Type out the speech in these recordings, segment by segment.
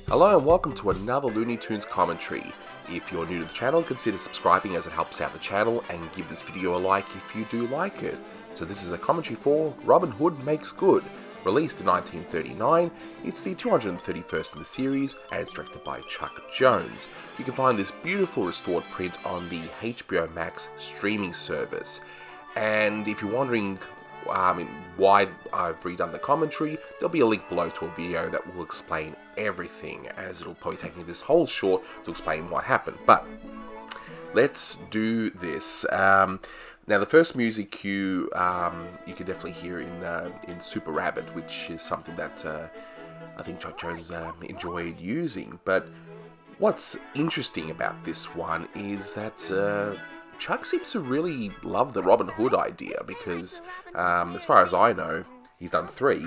Hello and welcome to another Looney Tunes commentary. If you're new to the channel, consider subscribing as it helps out the channel, and give this video a like if you do like it. So this is a commentary for Robin Hood Makes Good, released in 1939. It's the 231st in the series, and it's directed by Chuck Jones. You can find this beautiful restored print on the HBO Max streaming service. And if you're wondering why I've redone the commentary, there'll be a link below to a video that will explain everything, as it'll probably take me this whole short to explain what happened. But let's do this. Now, the first music cue you can definitely hear in Super Rabbit, which is something that I think Chuck Jones enjoyed using. But what's interesting about this one is that Chuck seems to really love the Robin Hood idea, because as far as I know, he's done 3.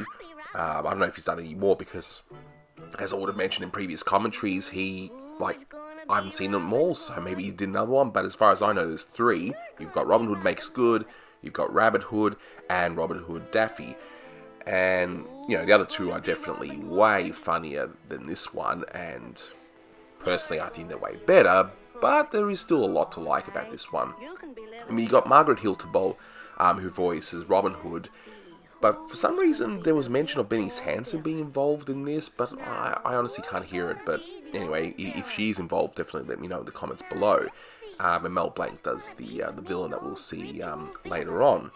I don't know if he's done any more, because as I would have mentioned in previous commentaries, I haven't seen them all, so maybe he did another one, but as far as I know, there's 3. You've got Robin Hood Makes Good, you've got Rabbit Hood, and Robin Hood Daffy. And, you know, the other 2 are definitely way funnier than this one, and personally I think they're way better, but there is still a lot to like about this one. I mean, you got Margaret Hiltebol, who voices Robin Hood, but for some reason there was mention of Benny Hansen being involved in this, but I honestly can't hear it. But anyway, if she's involved, definitely let me know in the comments below. And Mel Blanc does the villain that we'll see later on.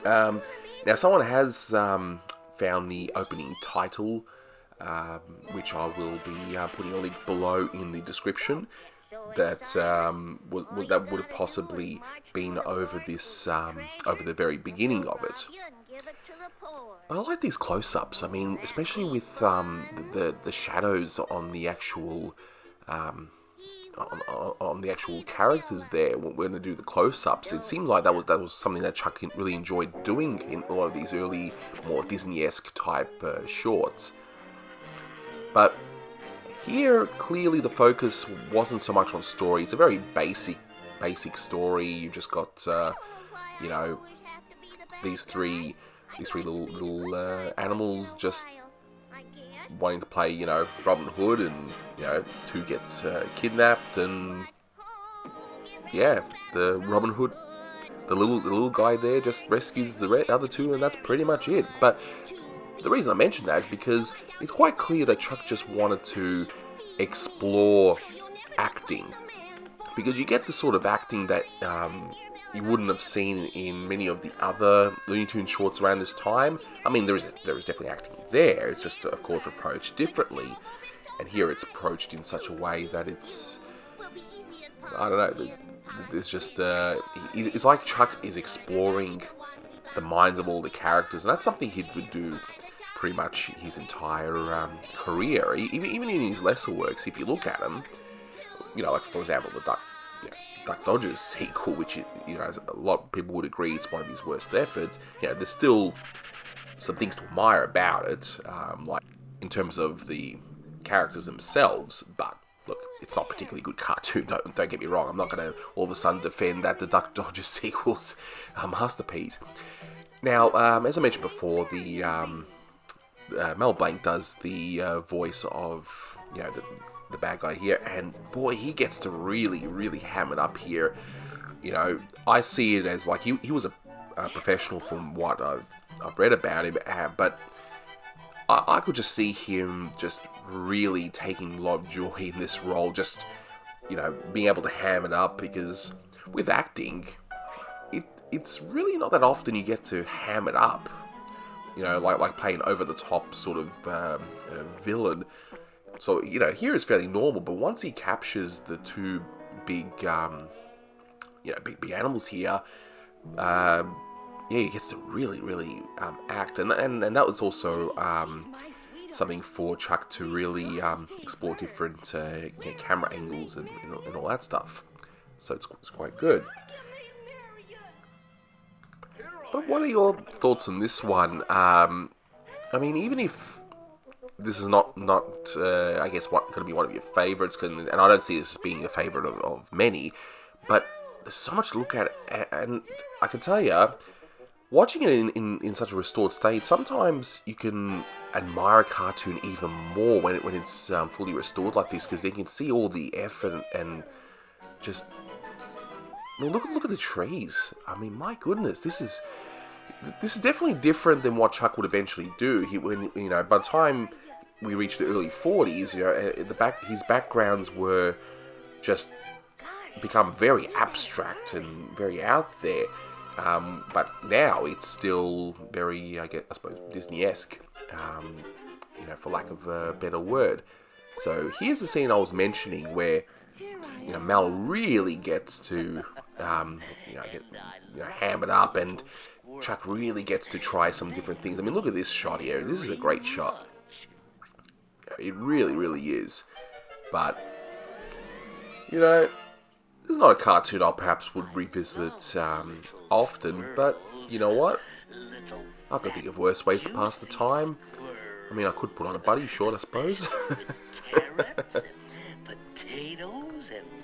Now, someone has found the opening title, which I will be putting a link below in the description. That would have possibly been over this over the very beginning of it. But I like these close-ups. I mean, especially with the shadows on the actual on the actual characters there when they do the close-ups. It seems like that was something that Chuck really enjoyed doing in a lot of these early, more Disney-esque type shorts. But here, clearly the focus wasn't so much on story. It's a very basic story. You just got, you know, these three little animals just wanting to play, you know, Robin Hood, and, you know, 2 gets kidnapped, and yeah, the Robin Hood, the little guy there, just rescues the other 2, and that's pretty much it. But the reason I mention that is because it's quite clear that Chuck just wanted to explore acting, because you get the sort of acting that you wouldn't have seen in many of the other Looney Tunes shorts around this time. I mean, there is definitely acting there. It's just, of course, approached differently, and here it's approached in such a way that it's, I don't know, it's just it's like Chuck is exploring the minds of all the characters, and that's something he would do pretty much his entire career. Even in his lesser works, if you look at them, you know, like for example the Duck Dodgers sequel, which, you know, a lot of people would agree it's one of his worst efforts. You know, there's still some things to admire about it, like in terms of the characters themselves. But look, it's not a particularly good cartoon. Don't get me wrong. I'm not going to all of a sudden defend that the Duck Dodgers sequel's a masterpiece. Now, as I mentioned before, the Mel Blanc does the voice of, you know, the bad guy here, and boy, he gets to really ham it up here. You know, I see it as like he was a professional from what I've read about him, but I could just see him just really taking a lot of joy in this role, just, you know, being able to ham it up, because with acting, it's really not that often you get to ham it up. You know, like playing over-the-top sort of villain. So, you know, here is fairly normal, but once he captures the 2 big, you know, big animals here, yeah, he gets to really act, and that was also something for Chuck to really explore different you know, camera angles and all that stuff. So it's quite good. But what are your thoughts on this one? I mean, even if this is not I guess going to be one of your favorites, and I don't see this as being a favorite of many, but there's so much to look at, and I can tell you, watching it in such a restored state, sometimes you can admire a cartoon even more when it's fully restored like this, because you can see all the effort and just. I mean, look at the trees. I mean, my goodness, this is definitely different than what Chuck would eventually do. By the time we reached the early 40s, his backgrounds were just become very abstract and very out there. But now it's still very, I suppose, Disney-esque, for lack of a better word. So here's the scene I was mentioning where, Mel really gets to, ham it up, and Chuck really gets to try some different things. I mean, look at this shot here. This is a great shot. It really, really is. But, this is not a cartoon I perhaps would revisit often, but you know what? I could think of worse ways to pass the time. I mean, I could put on a buddy short, I suppose.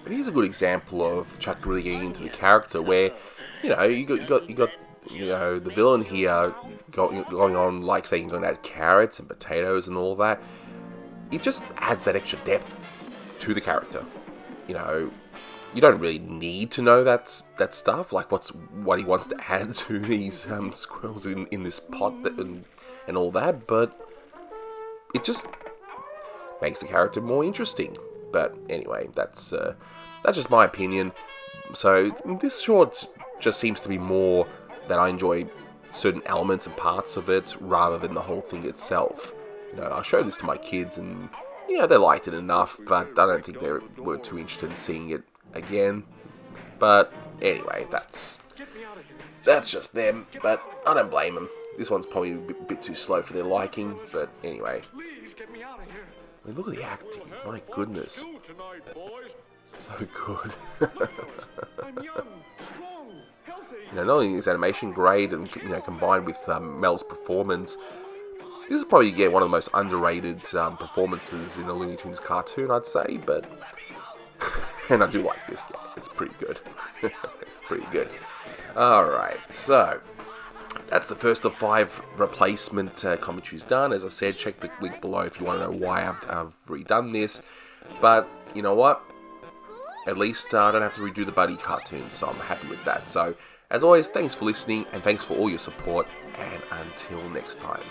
But here's a good example of Chuck really getting into the character, where you got the villain here going on, like saying going to add carrots and potatoes and all that. It just adds that extra depth to the character. You don't really need to know that stuff, like what he wants to add to these squirrels in this pot and all that, but it just makes the character more interesting. But anyway, that's just my opinion. So this short just seems to be more that I enjoy certain elements and parts of it rather than the whole thing itself. I showed this to my kids and they liked it enough, but I don't think they were too interested in seeing it again. But anyway, that's just them, but I don't blame them. This one's probably a bit too slow for their liking, but anyway. I mean, look at the acting, my goodness. So good. Not only is animation great and combined with Mel's performance, this is probably one of the most underrated performances in a Looney Tunes cartoon, I'd say, but and I do like this game. It's pretty good. It's pretty good. Alright, so that's the first of 5 replacement commentaries done. As I said, check the link below if you want to know why I've redone this. But you know what? At least I don't have to redo the Buddy cartoons, so I'm happy with that. So, as always, thanks for listening, and thanks for all your support, and until next time.